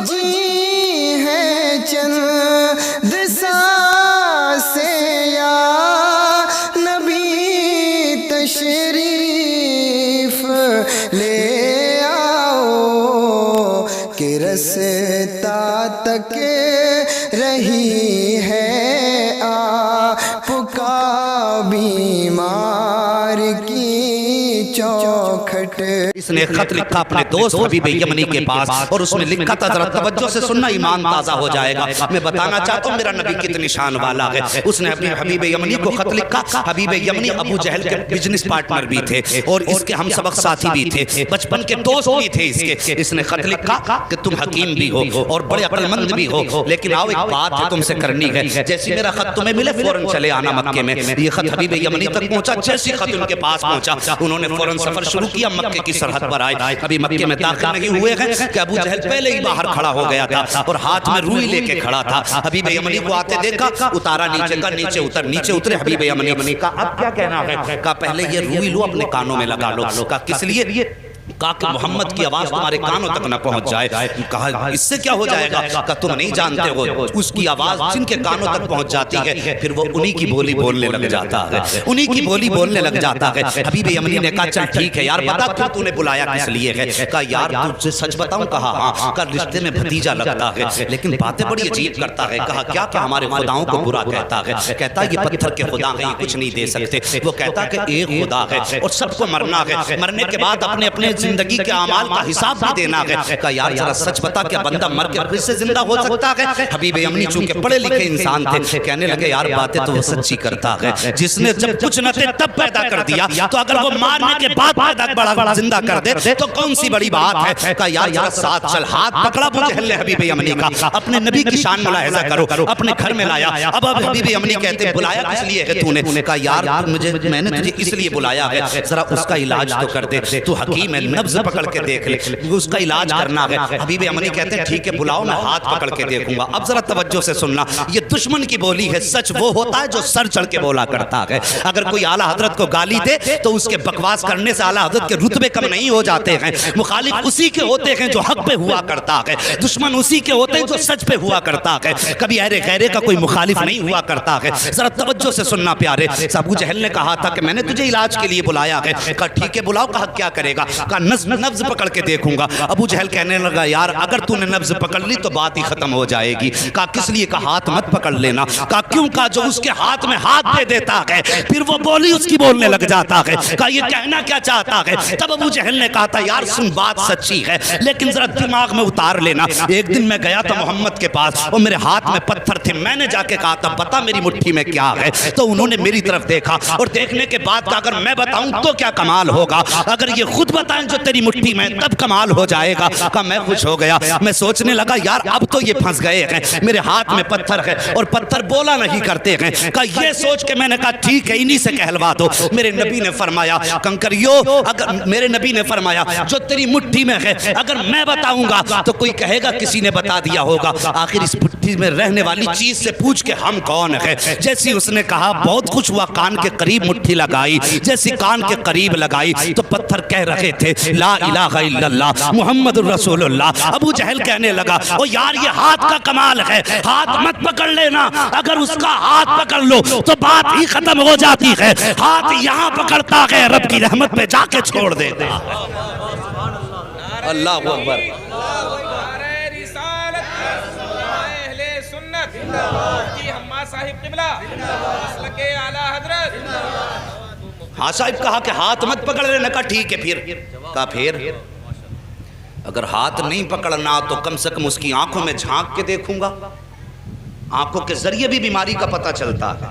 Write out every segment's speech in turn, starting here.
بجی ہیں چند سانسیں یا نبی تشریف لے آؤ کہ رستا تک رہی ہے آپ کا بیمار کی چوکھٹ۔ اس نے خط لکھا اپنے دوست حبیب یمنی کے پاس اور اس میں لکھا تھا، ذرا توجہ سے سننا ایمان تازہ ہو جائے گا۔ میں بتانا چاہتا ہوں میرا نبی کتنی شان والا ہے۔ اس نے اپنے حبیب یمنی کو خط لکھا۔ حبیب یمنی ابو جہل کے بزنس پارٹنر بھی تھے اور اس کے ہم سبق ساتھی بھی تھے، بچپن کے دوست بھی تھے اس کے۔ اس نے خط لکھا کہ تم حکیم بھی ہو اور بڑے عقل مند بھی ہو، لیکن آؤ ایک بات ہے تم سے کرنی ہے، جیسی میرا خط تمہیں ملے فوراً چلے آنا مکے میں۔ یہ خط حبیب یمنی تک پہنچا، جیسی خط ان کے پاس پہنچا انہوں نے فوراً سفر شروع کیا، مکے کی سرحد پر آئے۔ ابھی مکے میں داخل نہیں ہوئے ہیں کہ ابو جہل پہلے ہی باہر کھڑا ہو گیا تھا اور ہاتھ میں روئی لے کے کھڑا تھا۔ حبیب یمنی کو آتے دیکھا، اتارا نیچے کا، نیچے اتر، نیچے اترے حبیب یمنی کا اب کیا کہنا ہے؟ کہا پہلے یہ روئی لو اپنے کانوں میں لگا لو۔ کہا کس لیے؟ کہا کہ محمد کی آواز تمہارے کانوں تک نہ پہنچ جائے۔ کہا اس سے کیا ہو جائے گا؟ کہا تم نہیں جانتے ہو، اس کی آواز جن کے کانوں تک پہنچ جاتی ہے پھر وہ انہی کی بولی بولنے لگ جاتا ہے، انہی کی بولی بولنے لگ جاتا ہے۔ حبیب یمنی نے کہا چل ٹھیک ہے یار، بتا تو نے بلایا کس لیے ہے؟ کہا یار تجھے سچ بتاؤں؟ کہا ہاں۔ کہا رشتے میں بھتیجا لگتا ہے لیکن باتیں بڑی عجیب کرتا ہے۔ کہا کیا کہ ہمارے خداؤں کو برا کہتا ہے، کہتا ہے یہ پتھر کے خدا ہیں، یہ کچھ نہیں دے سکتے۔ وہ کہتا ہے کہ ایک خدا ہے اور سب کو مرنا ہے، مرنے کے بعد اپنے اپنے زندگی کے اعمال کا حساب بھی دینا ہے۔ کہا یار ذرا سچ بتا کہ بندہ مر کے پھر سے زندہ ہو سکتا ہے؟ حبیب یمنی چونکہ پڑھے لکھے انسان تھے، کہنے لگے یار باتیں تو وہ سچی کرتا ہے، جس نے جب کچھ نہ تھے تب پیدا کر دیا تو اگر وہ مارنے کے بعد پیدا زندہ کر دے تو کون سی بڑی بات ہے؟ کہا یار ذرا ساتھ چل۔ ہاتھ پکڑا ابو جہل نے حبیب یمنی کا، اپنے نبی کی شان ملاحظہ کرو، اپنے گھر میں لایا۔ اب حبیب یمنی کہتے بلایا کس لیے ہے تو نے؟ کہا یار میں نے تجھے اس لیے بلایا ہے، ذرا اس کا علاج تو کر دے، تو حکیم ہے، نبض پکڑ کے دیکھ لے، اس کا علاج کرنا ہے۔ حبیب یمنی کہتے ہیں ٹھیک ہے بلاؤ، میں ہاتھ پکڑ کے دیکھوں گا۔ اب ذرا توجہ سے سننا، یہ دشمن کی بولی ہے، سچ وہ ہوتا ہے جو سر چڑھ کے بولا کرتا ہے۔ اگر کوئی اعلیٰ حضرت کو گالی دے تو اس کے بکواس کرنے سے اعلیٰ حضرت کے رتبے کم نہیں ہو جاتے ہیں۔ مخالف اسی کے ہوتے ہیں جو حق پہ ہوا کرتا ہے، دشمن اسی کے ہوتے ہیں جو سچ پہ ہوا کرتا ہے، کبھی اہل غیرے کا کوئی مخالف نہیں ہوا کرتا ہے۔ ذرا توجہ سے سننا پیارے، ابو جہل نے کہا تھا کہ میں نے تجھے علاج کے لیے بلایا ہے۔ کہا ٹھیک ہے بلاؤ۔ کہا کیا کرے گا؟ کہا نبض پکڑ کے دیکھوں گا۔ ابو جہل کہنے لگا یار اگر تو نے نبض پکڑ لی تو بات ہی ختم ہو جائے گی۔ کہا کس لیے؟ کہا ہاتھ مت پکڑ لینا۔ کہا کیوں؟ کہا جو اس کے ہاتھ میں ہاتھ دے دیتا ہے پھر وہ بولی اس کی بولنے لگ جاتا ہے۔ کہا یہ کہنا کیا چاہتا ہے؟ تب ابو جہل نے کہا تھا یار سن بات سچی ہے لیکن ذرا دماغ میں اتار لینا۔ ایک دن میں گیا تھا محمد کے پاس اور میرے ہاتھ میں پتھر تھے، میں نے جا کے کہا تھا بتا میری مٹھی میں کیا ہے؟ تو انہوں نے میری طرف دیکھا اور دیکھنے کے بعد کہا اگر میں بتاؤں تو کیا کمال ہوگا، اگر یہ خود بتائیں جو تیری مٹھی میں تب کمال ہو جائے گا۔ کہا میں خوش ہو گیا، میں سوچنے لگا یار اب تو یہ پھنس گئے ہیں، میرے ہاتھ میں پتھر ہے اور پتھر بولا نہیں کرتے ہیں۔ کہا یہ سوچ کے میں نے کہا ٹھیک ہے انہی سے کہلوا دو۔ میرے نبی نے فرمایا کنکریو، اگر میرے نبی نے فرمایا جو تیری مٹھی میں ہے اگر میں بتاؤں گا تو کوئی کہے گا کسی نے بتا دیا ہوگا، آخر اس مٹھی میں رہنے والی چیز سے پوچھ کے ہم کون ہیں۔ جیسی اس نے کہا بہت خوش ہوا، کان کے قریب مٹھی لگائی، جیسی کان کے قریب لگائی تو پتھر کہہ رہے تھے لا الہ الا اللہ محمد الرسول اللہ۔ ابو جہل کہنے لگا او یار یہ ہاتھ کا کمال ہے، ہاتھ مت پکڑ لینا، اگر اس کا ہاتھ پکڑ لو تو بات ہی ختم ہو جاتی ہے، ہاتھ یہاں پکڑتا ہے رب کی رحمت پہ جا کے چھوڑ دیتا ہے۔ اللہ اکبر۔ ہاں صاحب کہا کہ ہاتھ مت پکڑ لینا۔ کہا ٹھیک ہے پھر؟ کہا پھر اگر ہاتھ نہیں پکڑنا تو کم سے کم اس کی آنکھوں میں جھانک کے دیکھوں گا، آنکھوں کے ذریعے بھی بیماری کا پتہ چلتا ہے۔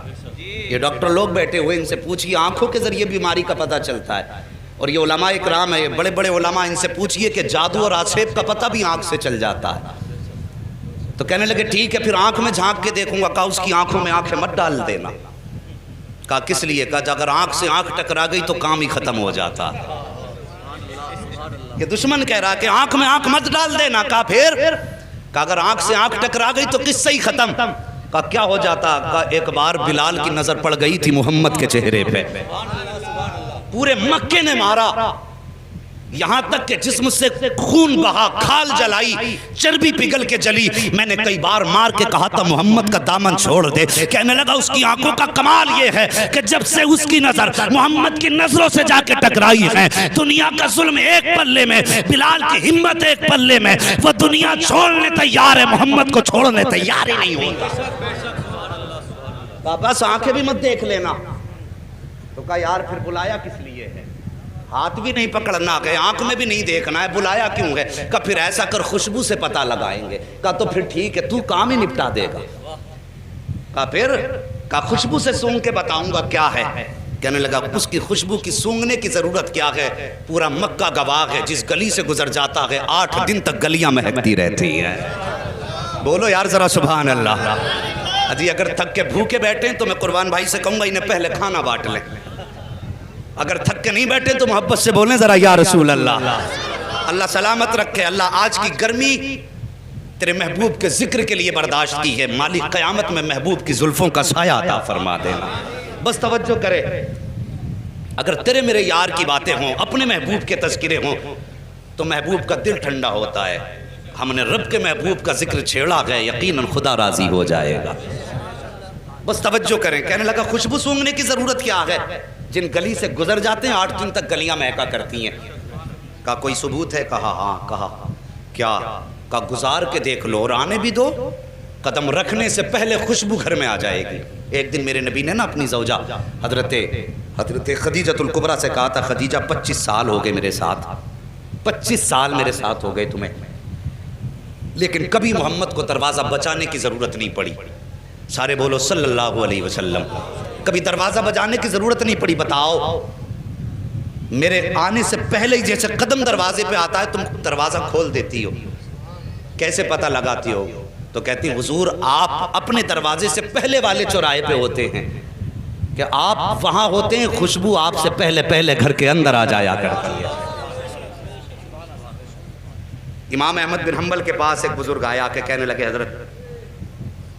یہ ڈاکٹر لوگ بیٹھے ہوئے ان سے پوچھئے آنکھوں کے ذریعے بیماری کا پتہ چلتا ہے، اور یہ علماء اکرام ہے بڑے بڑے علماء، ان سے پوچھئے کہ جادو اور آسیب کا پتہ بھی آنکھ سے چل جاتا ہے۔ تو کہنے لگے ٹھیک ہے پھر آنکھ میں جھانک کے دیکھوں گا۔ کہا اس کی آنکھوں میں آنکھیں مت ڈال دینا۔ کہا کس لیے؟ کہا اگر آنکھ سے آنکھ ٹکرا گئی تو کام ہی ختم ہو جاتا۔ یہ دشمن کہہ رہا کہ آنکھ میں آنکھ مت ڈال دینا۔ کہا پھر؟ کہا اگر آنکھ سے آنکھ ٹکرا گئی تو قصہ ہی ختم۔ کہا کیا ہو جاتا؟ کہا ایک بار بلال کی نظر پڑ گئی تھی محمد کے چہرے پہ، پورے مکے نے مارا، یہاں تک کہ جسم سے خون بہا، کھال جلائی، چربی پگھل کے جلی۔ میں نے کئی بار مار کے کہا تھا محمد کا دامن چھوڑ دے۔ کہنے لگا اس کی آنکھوں کا کمال یہ ہے کہ جب سے اس کی نظر محمد کی نظروں سے جا کے ٹکرائی ہے، دنیا کا ظلم ایک پلے میں، بلال کی ہمت ایک پلے میں، وہ دنیا چھوڑنے تیار ہے، محمد کو چھوڑنے تیار ہی نہیں ہوتا۔ بس آنکھیں بھی مت دیکھ لینا۔ تو کہا یار پھر بلایا کس لیے ہے؟ ہاتھ بھی نہیں پکڑنا ہے، آنکھ میں بھی نہیں دیکھنا ہے، بلایا کیوں ہے؟ کہا پھر ایسا کر خوشبو سے پتہ لگائیں گے۔ کہا تو پھر ٹھیک ہے، تو کام ہی نپٹا دے گا۔ کہا پھر؟ کہا خوشبو سے سونگ کے بتاؤں گا کیا ہے۔ کہنے لگا اس کی خوشبو کی سونگنے کی ضرورت کیا ہے؟ پورا مکہ گواہ ہے، جس گلی سے گزر جاتا ہے 8 دن تک گلیاں مہکتی رہتی ہیں۔ بولو یار ذرا سبحان اللہ۔ جی اگر تھک کے بھوکے بیٹھیں تو میں قربان بھائی سے کہوں گا انہیں پہلے کھانا بانٹ لیں۔ اگر تھک کے نہیں بیٹھے تو محبت سے بولیں ذرا یا رسول اللہ۔ اللہ سلامت رکھے۔ اللہ آج کی گرمی تیرے محبوب کے ذکر کے لیے برداشت کی ہے، مالک قیامت میں محبوب کی زلفوں کا سایہ عطا فرما دینا۔ بس توجہ کرے، اگر تیرے میرے یار کی باتیں ہوں، اپنے محبوب کے تذکرے ہوں تو محبوب کا دل ٹھنڈا ہوتا ہے۔ ہم نے رب کے محبوب کا ذکر چھیڑا گیا، یقیناً خدا راضی ہو جائے گا۔ بس توجہ کریں۔ کہنے لگا خوشبو سونگنے کی ضرورت کیا ہے؟ جن گلی سے گزر جاتے ہیں 8 دن تک گلیاں مہکا کرتی ہیں۔ کہا کوئی ثبوت ہے؟ کہا ہاں۔ کہا کیا؟ کہا گزار کے دیکھ لو اور آنے بھی دو، قدم رکھنے سے پہلے خوشبو گھر میں آ جائے گی۔ ایک دن میرے نبی نے نا اپنی زوجہ حضرت خدیجۃ الکبریٰ سے کہا تھا خدیجہ 25 سال ہو گئے میرے ساتھ، 25 سال میرے ساتھ ہو گئے تمہیں، لیکن کبھی محمد کو دروازہ بچانے کی ضرورت نہیں پڑی۔ سارے بولو صلی اللہ علیہ وسلم۔ کبھی دروازہ بجانے کی ضرورت نہیں پڑی۔ بتاؤ میرے آنے سے پہلے ہی جیسے قدم دروازے پہ آتا ہے تم دروازہ کھول دیتی ہو، کیسے پتہ لگاتی ہو؟ تو کہتی ہیں حضور آپ اپنے دروازے سے پہلے والے چوراہے پہ ہوتے ہیں کہ آپ وہاں ہوتے ہیں، خوشبو آپ سے پہلے گھر کے اندر آ جایا کرتی ہے۔ امام احمد بن حنبل کے پاس ایک بزرگ آیا کہ کہنے لگے حضرت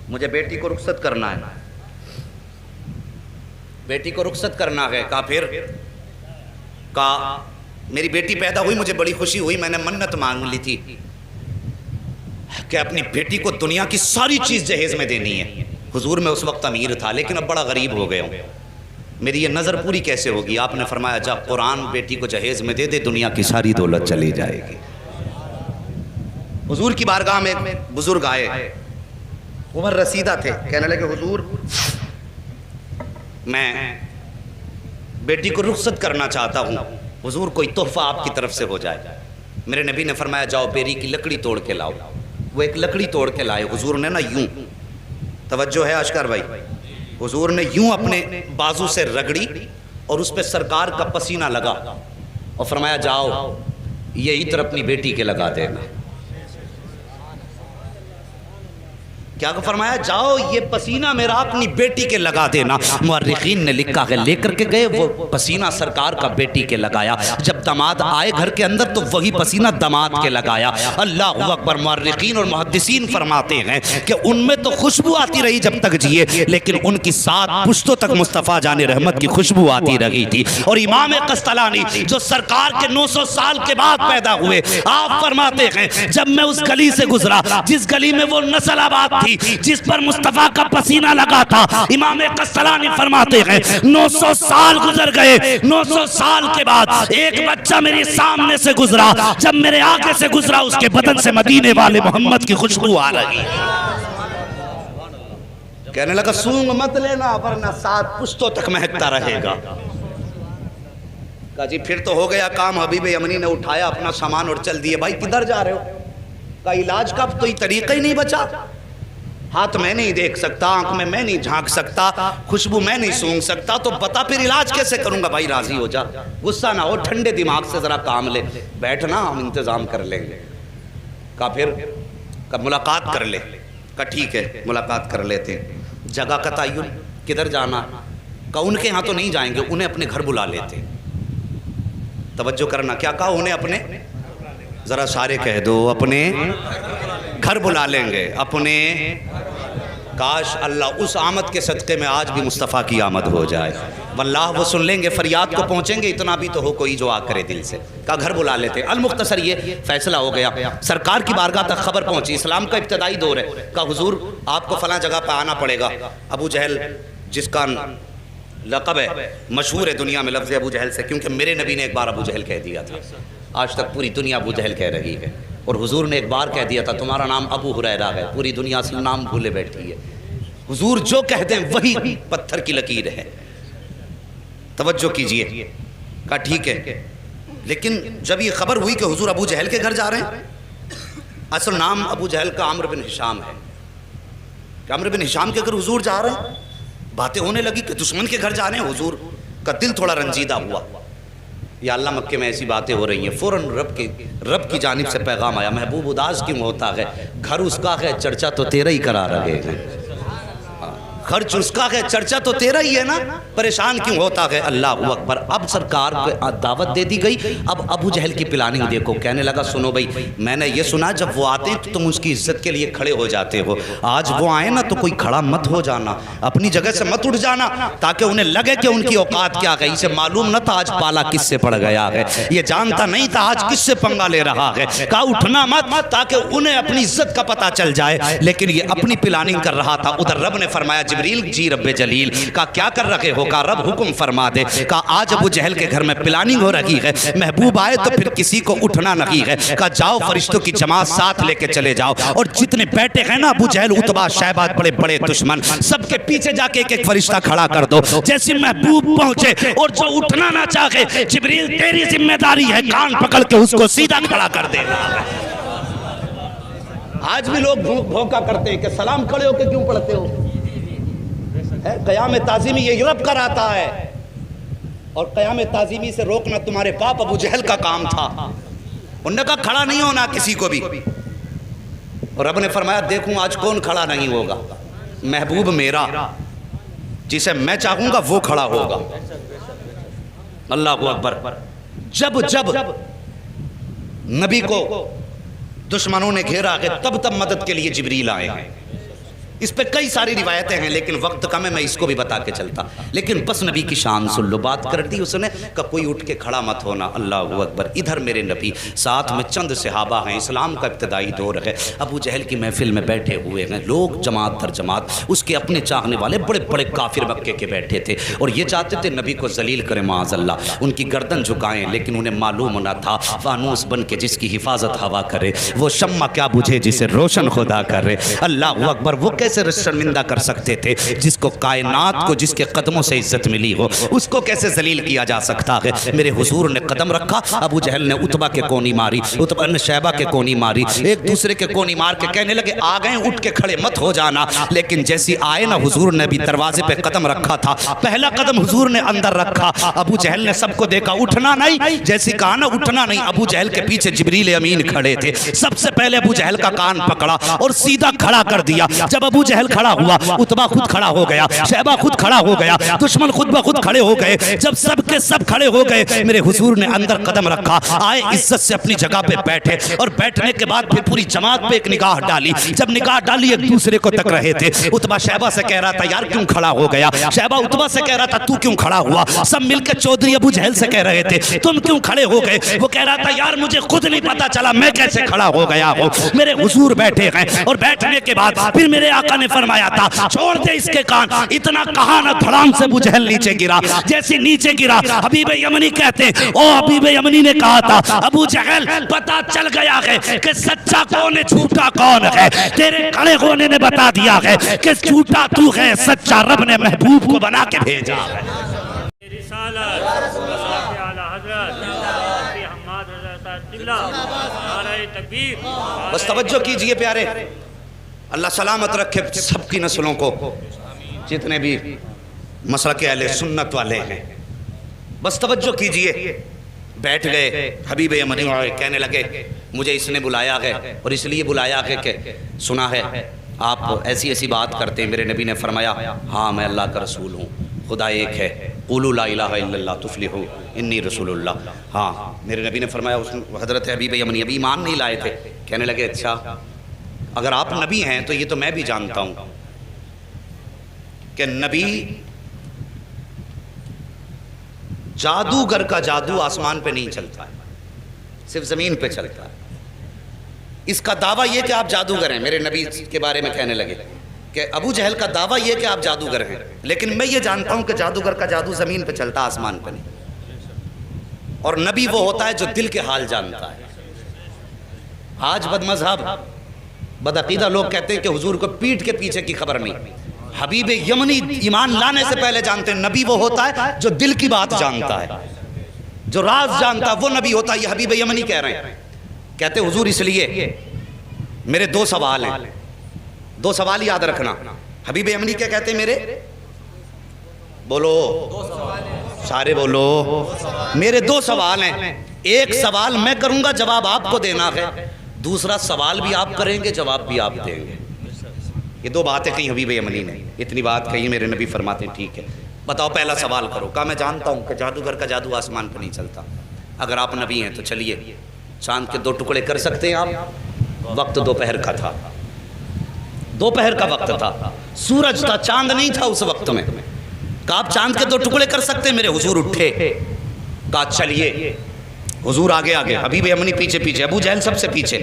مجھے بیٹی کو رخصت کرنا ہے، بیٹی کو رخصت کرنا ہے۔ کہا پھر؟ کہا میری بیٹی پیدا ہوئی، مجھے بڑی خوشی ہوئی، میں نے منت مانگ لی تھی کہ اپنی بیٹی کو دنیا کی ساری چیز جہیز میں دینی ہے۔ حضور میں اس وقت امیر تھا لیکن اب بڑا غریب ہو گیا ہوں، میری یہ نظر پوری کیسے ہوگی؟ آپ نے فرمایا جا قرآن بیٹی کو جہیز میں دے دے، دنیا کی ساری دولت چلی جائے گی۔ حضور کی بارگاہ میں بزرگ آئے، عمر رسیدہ تھے، کہنے لگے حضور میں بیٹی کو رخصت کرنا چاہتا ہوں، حضور کوئی تحفہ آپ کی طرف سے ہو جائے۔ میرے نبی نے فرمایا جاؤ بیری کی لکڑی توڑ کے لاؤ۔ وہ ایک لکڑی توڑ کے لائے، حضور نے نا یوں، توجہ ہے اشکر بھائی، حضور نے یوں اپنے بازو سے رگڑی اور اس پہ سرکار کا پسینہ لگا اور فرمایا جاؤ یہ عطر اپنی بیٹی کے لگا دینا۔ کیا فرمایا؟ جاؤ یہ پسینہ میرا اپنی بیٹی کے لگا دینا۔ مورخین نے لکھا ہے لے کر کے گئے وہ پسینہ سرکار کا بیٹی کے لگایا، جب داماد آئے گھر کے اندر تو وہی پسینہ داماد کے لگایا۔ اللہ اکبر۔ مورخین اور محدثین فرماتے ہیں کہ ان میں تو خوشبو آتی رہی جب تک جیے، لیکن ان کی 7 پشتوں تک مصطفیٰ جان رحمت کی خوشبو آتی رہی تھی۔ اور امام قسطلانی جو سرکار کے 900 سال کے بعد پیدا ہوئے، آپ فرماتے ہیں جب میں اس گلی سے گزرا جس گلی میں وہ نسل آباد تھی جس پر مصطفیٰ کا پسینہ لگا تھا، امام قسطلانی فرماتے ہیں 900 سال گزر گئے، 900 سال کے بعد ایک بچہ میرے سامنے سے گزرا، جب میرے آگے سے گزرا اس کے بدن سے مدینے والے محمد کی خوشبو آ رہی۔ کہنے لگا سونگ مت لینا ورنہ 7 پشتوں تک مہکتا رہے گا۔ کہا جی پھر تو ہو گیا کام۔ حبیب یمنی نے اٹھایا اپنا سامان اور چل دیے۔ بھائی کدھر جا رہے ہو؟ کہا علاج کا تو یہ طریقہ ہی نہیں بچا، ہاتھ میں نہیں دیکھ سکتا، آنکھ میں نہیں جھانک سکتا، خوشبو میں نہیں سونگ سکتا، تو بتا پھر علاج کیسے کروں گا؟ بھائی راضی ہو جا، غصہ نہ ہو، ٹھنڈے دماغ سے ذرا کام لے، بیٹھنا ہم انتظام کر لیں گے۔ کہا پھر؟ کہا ملاقات کر لے۔ کہا ٹھیک ہے ملاقات کر لیتے ہیں۔ جگہ کا تعین، کدھر جانا؟ کہا ان کے ہاں تو نہیں جائیں گے، انہیں اپنے گھر بلا لیتے۔ توجہ کرنا، کیا کہا؟ انہیں اپنے، ذرا سارے کہہ دو، اپنے گھر بلا لیں گے، اپنے۔ کاش اللہ اس آمد کے صدقے میں آج بھی مصطفیٰ کی آمد ہو جائے. واللہ وہ سن لیں گے، فریاد کو پہنچیں گے، اتنا بھی تو ہو کوئی جو آ کرے دل سے. کہا گھر بلا لیتے. المختصر یہ فیصلہ ہو گیا. سرکار کی بارگاہ تک خبر پہنچی، اسلام کا ابتدائی دور ہے. کہا حضور آپ کو فلاں جگہ پہ آنا پڑے گا. ابو جہل جس کا لقب ہے، مشہور ہے دنیا میں لفظ ابو جہل سے، کیونکہ میرے نبی نے ایک بار ابو جہل کہہ دیا تھا. آج تک پوری دنیا ابو جہل کہہ رہی ہے، اور حضور نے ایک بار کہہ دیا تھا تمہارا نام ابو ہریرہ ہے. پوری دنیا اصل نام بھولے بیٹھی ہے. حضور جو کہہ دیں وہی پتھر کی لکیر ہے. توجہ کیجئے. کہا ٹھیک ہے. لیکن جب یہ خبر ہوئی کہ حضور ابو جہل کے گھر جا رہے ہیں، اصل نام ابو جہل کا عمرو بن ہشام ہے، کہ عمرو بن ہشام کے گھر حضور جا رہے ہیں. باتیں ہونے لگی کہ دشمن کے گھر جانے. حضور کا دل تھوڑا رنجیدہ ہوا. یا اللہ مکے میں ایسی باتیں ہو رہی ہیں. فوراً رب کی جانب سے پیغام آیا، محبوب اداس کیوں ہوتا ہے، گھر اس کا ہے چرچا تو تیرا ہی کرا رہے ہیں. خرچ اس کا ہے چرچا تو تیرا ہی ہے نا، پریشان کیوں ہوتا ہے. اللہ اکبر. اب سرکار کو دعوت دے دی گئی. اب ابو جہل کی پلاننگ دیکھو. کہنے لگا سنو بھائی، میں نے یہ سنا جب وہ آتے تو تم اس کی عزت کے لیے کھڑے ہو جاتے ہو. آج وہ آئے نا تو کوئی کھڑا مت ہو جانا، اپنی جگہ سے مت اٹھ جانا، تاکہ انہیں لگے کہ ان کی اوقات کیا گئی. اسے معلوم نہ تھا آج پالا کس سے پڑ گیا ہے، یہ جانتا نہیں تھا آج کس سے پنگا لے رہا ہے. کہا اٹھنا مت، تاکہ انہیں اپنی عزت کا پتہ چل جائے. لیکن یہ اپنی پلاننگ کر رہا تھا. ادھر رب نے فرمایا جبریل جی رب جلیل. کہا کیا کر رہے ہو؟ کہا رب حکم فرما دے. کہا آج ابو جہل کے گھر میں پلاننگ ہو رہی ہے، محبوب آئے تو پھر کسی کو اٹھنا نہیں ہے. کہا جاؤ فرشتوں کی جماعت ساتھ لے کے چلے جاؤ، اور جتنے بیٹھے ہیں نا ابو جہل عتبہ شیبہ بڑے بڑے دشمن، سب کے پیچھے جا کے ایک ایک فرشتہ کھڑا کر دو. جیسے محبوب پہنچے اور جو اٹھنا نہ چاہے، جبریل تیری ذمہ داری ہے کان پکڑ کے اس کو سیدھا کھڑا کر دینا. آج بھی لوگ بھوکا کرتے ہیں کہ سلام کھڑے ہو کے کیوں پڑھتے ہو. قیام تعظیمی یہ رب کراتا ہے، اور قیام تعظیمی سے روکنا تمہارے باپ ابو جہل کا کام تھا. انہوں نے کہا کھڑا نہیں ہونا کسی کو بھی. اور رب نے فرمایا دیکھوں آج کون کھڑا نہیں ہوگا. محبوب میرا جسے میں چاہوں گا وہ کھڑا ہوگا. اللہ اکبر. جب نبی کو دشمنوں نے گھیرا ہے تب مدد کے لیے جبریل آئے ہیں. اس پہ کئی ساری روایتیں ہیں لیکن وقت کم ہے، میں اس کو بھی بتا کے چلتا. لیکن بس نبی کی شان سن لو. بات کر دی اس نے کہ کوئی اٹھ کے کھڑا مت ہونا. اللہ اکبر. ادھر میرے نبی ساتھ میں چند صحابہ ہیں. اسلام کا ابتدائی دور ہے. ابو جہل کی محفل میں بیٹھے ہوئے ہیں لوگ جماعت در جماعت. اس کے اپنے چاہنے والے بڑے بڑے کافر مکے کے بیٹھے تھے، اور یہ چاہتے تھے نبی کو ذلیل کریں معاذ اللہ، ان کی گردن جھکائیں. لیکن انہیں معلوم نہ تھا فانوس بن کے جس کی حفاظت ہوا کرے وہ شمع کیا بجھے جسے روشن خدا کرے. اللہ اکبر. وہ کیسے شرمندہ کر سکتے تھے جس کو کائنات کو جس کے قدموں سے عزت ملی ہو، اس کو کیسے ذلیل کیا جا سکتا ہے. میرے حضور نے قدم رکھا. ابو جہل نے عتبہ کے کونی ماری، عتبہ نے شیبہ کے کونی ماری، ایک دوسرے کے کونی مار کے کہنے لگے آ گئے اٹھ کے کھڑے مت ہو جانا. لیکن جیسی آئے نا حضور نے بھی دروازے پہ قدم رکھا تھا. پہلا قدم حضور نے اندر رکھا. ابو جہل نے سب کو دیکھا اٹھنا نہیں. جیسی کہا نا اٹھنا نہیں، ابو جہل کے پیچھے جبریل امین کھڑے تھے. سب سے پہلے ابو جہل کا کان پکڑا اور سیدھا کھڑا کر دیا. جب ابو جہل کھڑا ہوا، عتبہ خود کھڑا ہو گیا، شیبہ خود کھڑا ہو گیا، دشمن خود بخود کھڑے ہو گئے. جب سب کے سب کھڑے ہو گئے، میرے حضور نے اندر قدم رکھا، آئے عزت سے اپنی جگہ پہ بیٹھے، اور بیٹھنے کے بعد پھر پوری جماعت پہ ایک نگاہ ڈالی. جب نگاہ ڈالی ایک دوسرے کو تک رہے تھے. عتبہ شیبہ سے کہہ رہا تھا یار کیوں کھڑا ہو گیا، شیبہ عتبہ سے کہہ رہا تھا تو کیوں کھڑا ہوا. سب مل کے چودھری ابو جہل سے کہہ رہے تھے تم کیوں کھڑے ہو گئے. وہ کہہ رہا تھا یار مجھے خود نہیں پتا چلا میں کیسے کھڑا ہو گیا ہوں. میرے حضور بیٹھے ہیں، اور بیٹھنے کے بعد پھر میرے آقا نے فرمایا تھا چھوڑ دے اس کے کان. اتنا کہا نہ دھڑام سے ابو جہل نیچے گرا. جیسے نیچے گرا حبیب یمنی کہتے ہیں او حبیب یمنی نے کہا تھا ابو جہل پتا چل گیا ہے کہ سچا کون ہے جھوٹا کون ہے. تیرے کھڑے ہونے نے بتا دیا ہے کہ جھوٹا تو ہے، سچا رب نے محبوب کو بنا کے بھیجا ہے. بس توجہ کیجئے پیارے، اللہ سلامت رکھے سب کی نسلوں کو، جتنے بھی مسلک اہل سنت والے ہیں. بس توجہ کیجئے. بیٹھ گئے. حبیب یمنی کہنے لگے مجھے اس نے بلایا ہے، اور اس لیے بلایا ہے کہ سنا ہے آپ ایسی ایسی بات کرتے ہیں. میرے نبی نے فرمایا ہاں میں اللہ کا رسول ہوں، خدا ایک ہے، قولوا لا الہ الا اللہ تفلحوا انی رسول اللہ. ہاں میرے نبی نے فرمایا. حضرت حبیب یمنی ابھی ایمان نہیں لائے تھے. کہنے لگے اچھا اگر آپ نبی ہیں تو یہ تو میں بھی جانتا ہوں. کہ نبی جادوگر کا جادو آسمان پہ نہیں چلتا ہے، صرف زمین پہ چلتا ہے۔ اس کا دعویٰ یہ کہ آپ جادوگر ہیں، میرے نبی کے بارے میں کہنے لگے کہ ابو جہل کا دعویٰ یہ کہ آپ جادوگر ہیں، لیکن میں یہ جانتا ہوں کہ جادوگر کا جادو زمین پہ چلتا، آسمان پہ نہیں۔ اور نبی وہ ہوتا ہے جو دل کے حال جانتا ہے۔ آج بد مذہب بدعقیدہ لوگ کہتے ہیں کہ حضور کو پیٹھ کے پیچھے کی خبر نہیں۔ حبیب یمنی ایمان لانے سے پہلے جانتے ہیں نبی وہ ہوتا ہے جو دل کی بات جانتا ہے، جو راز جانتا ہے، وہ نبی ہوتا ہے۔ یہ حبیب یمنی کہہ رہے ہیں، کہتے حضور اس لیے میرے 2 سوال ہیں، 2 سوال یاد رکھنا۔ حبیب یمنی کیا کہتے ہیں؟ میرے بولو سارے بولو، میرے 2 سوال ہیں، ایک سوال میں کروں گا جواب آپ کو دینا ہے، دوسرا سوال بھی آپ کریں گے جواب بھی آپ دیں گے۔ یہ 2 باتیں کہیں حبیب یمنی نے، اتنی بات کہیں میرے نبی فرماتے ہیں ٹھیک ہے بتاؤ پہلا سوال کرو۔ کہا میں جانتا ہوں کہ جادوگر کا جادو آسمان پہ نہیں چلتا، اگر آپ نبی ہیں تو چلیے چاند کے 2 ٹکڑے کر سکتے ہیں آپ؟ وقت دوپہر کا تھا، دوپہر کا وقت تھا، سورج تھا، چاند نہیں تھا اس وقت میں۔ کہا آپ چاند کے 2 ٹکڑے کر سکتے ہیں؟ میرے حضور اٹھے، کہا چلیے۔ حضور آگے آگے، حبیب یمنی پیچھے پیچھے، ابو جہل سب سے پیچھے۔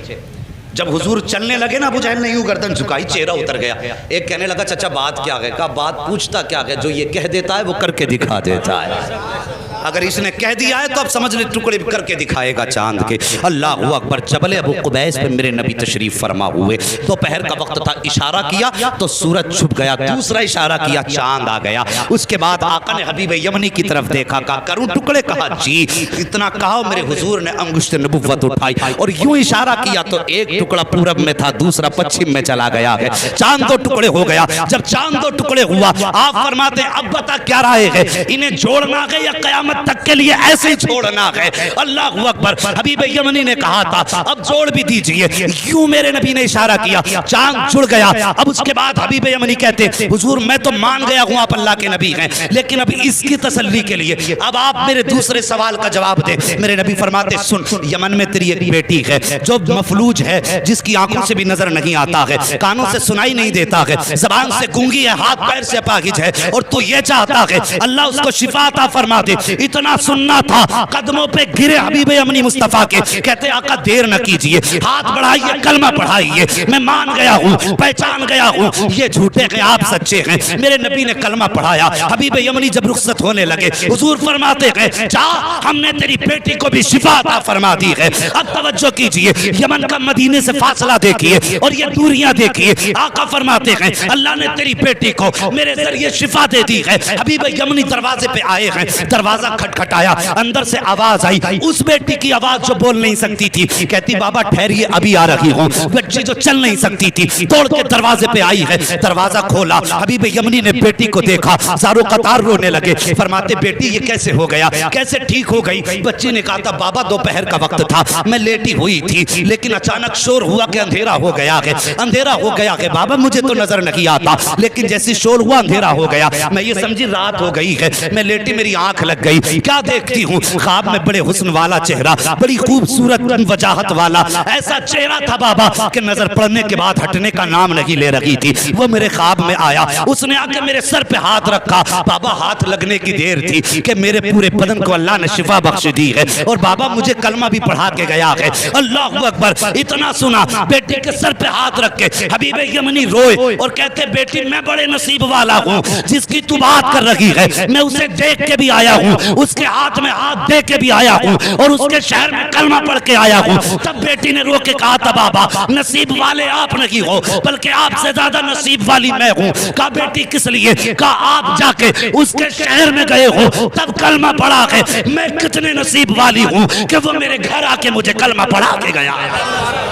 جب حضور چلنے لگے نا، ابو جہل نے یوں گردن جھکائی، چہرہ اتر گیا۔ ایک کہنے لگا چچا بات کیا ہے؟ کہا بات پوچھتا کیا ہے، جو یہ کہہ دیتا ہے وہ کر کے دکھا دیتا ہے۔ اگر اس نے کہہ دیا ہے تو اب سمجھ لے ٹکڑے کر کے دکھائے گا چاند کے۔ اللہ اکبر۔ جبل ابو قبیس پہ میرے نبی تشریف فرما ہوئے، دوپہر کا وقت تھا، اشارہ کیا تو سورج چھپ گیا، دوسرا اشارہ کیا چاند آ گیا۔ اس کے بعد آقا نے حبیب یمنی کی طرف دیکھا، کہا کروں ٹکڑے؟ کہا جی۔ اتنا کہا میرے حضور نے انگشت نبوت اٹھائی اور یوں اشارہ کیا تو ایک ٹکڑا پورب میں تھا، دوسرا پچھم میں چلا گیا ہے، چاند 2 ٹکڑے ہو گیا۔ جب چاند 2 ٹکڑے ہوا، آپ فرماتے ہیں اب بتا کیا رائے ہے، انہیں جوڑنا ہے یا قیامت تک کے لیے ایسے ہی چھوڑنا ہے؟ اللہ اکبر۔ حبیب یمنی نے کہا تھا اب جوڑ بھی دیجئے، یوں میرے نبی نے اشارہ کیا، چاند جڑ گیا۔ اب اس کے بعد حبیب یمنی کہتے حضور میں تو مان گیا ہوں آپ اللہ کے نبی ہیں، لیکن اب اس کی تسلی کے لیے اب آپ میرے دوسرے سوال کا جواب دیں۔ میرے نبی فرماتے سن، یمن میں تیری ایک بیٹی ہے جو مفلوج ہے، جس کی آنکھوں سے بھی نظر نہیں آتا ہے، کانوں سے سنائی نہیں دیتا ہے، زبان سے گونگی ہے، ہاتھ پیر سے اپاہج ہے، اور تو یہ چاہتا ہے اللہ اس کو شفا عطا فرما دے۔ اتنا سننا تھا، قدموں پہ گرے حبیب یمنی مصطفیٰ کے، کہتے آقا دیر نہ کیجئے، ہاتھ بڑھائیے، کلمہ پڑھائیے، میں مان گیا ہوں، پہچان گیا ہوں یہ جھوٹے ہیں آپ سچے ہیں۔ میرے نبی نے کلمہ پڑھایا۔ حبیب یمنی جب رخصت ہونے لگے، حضور فرماتے ہیں جا، ہم نے تیری بیٹی کو بھی شفا عطا فرما دی ہے۔ اب توجہ کیجئے، یمن کا مدینے سے فاصلہ دیکھیے اور یہ دوریاں دیکھیے۔ آقا فرماتے ہیں اللہ نے تیری بیٹی کو میرے ذریعے شفا دے دی ہے۔ حبیب یمنی دروازے پہ آئے ہیں، دروازہ کھٹکھٹایا، اندر سے آواز آئی، اس بیٹی کی آواز جو بول نہیں سکتی تھی، کہتی بابا ٹھہریے ابھی آ رہی ہوں۔ بچی جو چل نہیں سکتی تھی توڑ کے دروازے پہ آئی ہے، دروازہ کھولا، حبیب یمنی نے بیٹی کو دیکھا، زارو قطار رونے لگے، فرماتے بیٹی یہ کیسے ہو گیا، کیسے ٹھیک ہو گئی؟ بچی نے کہا تھا بابا دوپہر کا وقت تھا، میں لیٹی ہوئی تھی، لیکن اچانک شور ہوا کہ اندھیرا ہو گیا ہے، اندھیرا ہو گیا ہے بابا، مجھے تو نظر نہیں آتا، لیکن جیسی شور ہوا اندھیرا ہو گیا، میں یہ سمجھی رات ہو گئی ہے، میں لیٹی میری آنکھ لگ گئی، کیا دیکھتی ہوں خواب میں بڑے حسن والا چہرہ، بڑی خوبصورت وجاہت والا ایسا چہرہ تھا بابا کہ نظر پڑنے کے بعد ہٹنے کا نام نہیں لے رہی تھی۔ وہ میرے خواب میں آیا، اس نے آ کے میرے سر پہ ہاتھ رکھا، بابا ہاتھ لگنے کی دیر تھی کہ میرے پورے بدن کو اللہ نے شفا بخش دی ہے، اور بابا مجھے کلمہ بھی پڑھا کے گیا ہے۔ اللہ اکبر۔ اتنا سنا، بیٹی کے سر پہ ہاتھ رکھ کے حبیب یمنی روئے اور کہتے بیٹی میں بڑے نصیب والا ہوں، جس کی تو بات کر رہی ہے میں اسے دیکھ کے بھی آیا ہوں، اس کے ہاتھ میں ہاتھ دے کے بھی آیا ہوں، اور اس کے شہر میں کلمہ پڑھ کے آیا ہوں۔ تب بیٹی نے رو کے کہا تھا بابا نصیب والے آپ نہیں ہو، بلکہ آپ سے زیادہ نصیب والی میں ہوں۔ کہا بیٹی کس لیے؟ کہا آپ جا کے اس کے شہر میں گئے ہو، تب کلمہ پڑھا ہے، میں کتنے نصیب والی ہوں کہ وہ میرے گھر آ کے مجھے کلمہ پڑھا کے گیا ہے۔